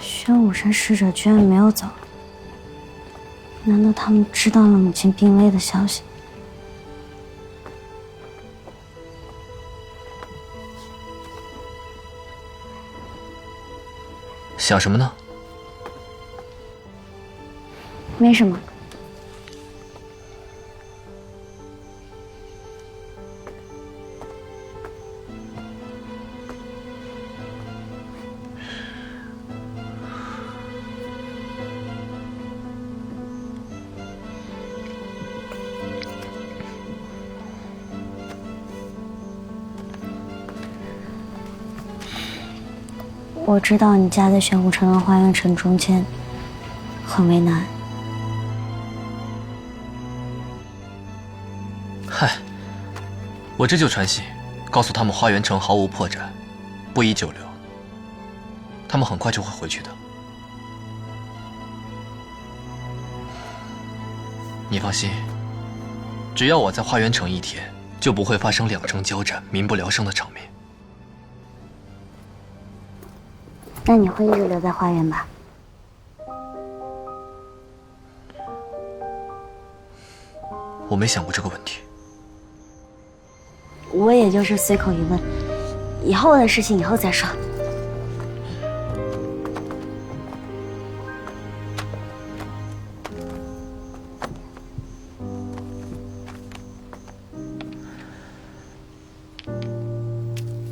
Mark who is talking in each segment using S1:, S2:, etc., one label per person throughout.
S1: 玄武山使者居然没有走，难道他们知道了母亲病危的消息？
S2: 想什么呢？
S1: 没什么。我知道你家在玄武城和花园城中间，很为难。
S2: 嗨，我这就传信，告诉他们花园城毫无破绽，不宜久留。他们很快就会回去的。你放心，只要我在花园城一天，就不会发生两城交战、民不聊生的场面。
S1: 那你会一直留在花园吧？
S2: 我没想过这个问题。
S1: 我也就是随口一问，以后的事情以后再说。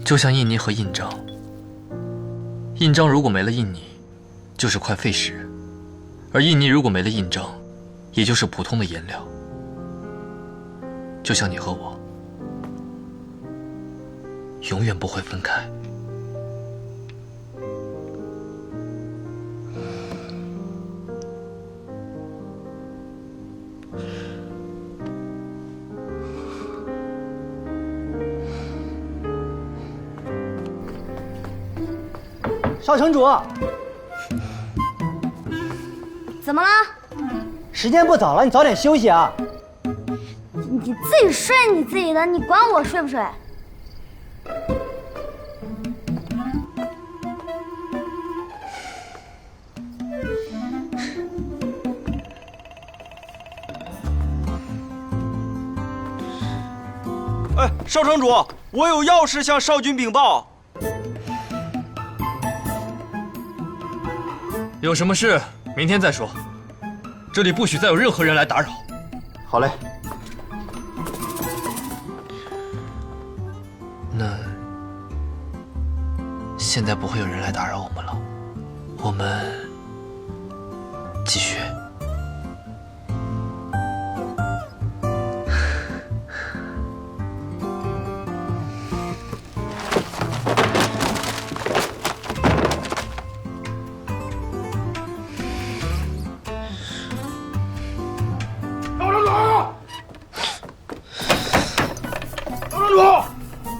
S2: 就像印尼和印章，印章如果没了印尼，就是块废石；而印尼如果没了印章，也就是普通的颜料。就像你和我，永远不会分开。
S3: 少城主，
S1: 怎么了？
S3: 时间不早了，你早点休息啊。
S1: 你自己睡你自己的，你管我睡不睡？
S4: 哎，少城主，我有要事向少君禀报。
S2: 有什么事明天再说，这里不许再有任何人来打扰。
S3: 好嘞。
S2: 那现在不会有人来打扰我们了，我们继续。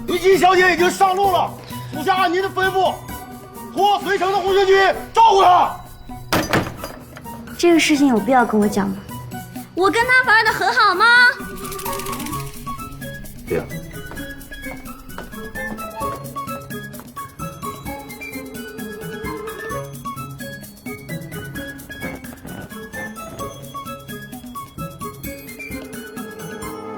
S5: 李姬小姐已经上路了，属下按您的吩咐，托随城的红军军照顾她。
S1: 这个事情有必要跟我讲吗？
S6: 我跟他玩的很好吗？
S5: 对呀。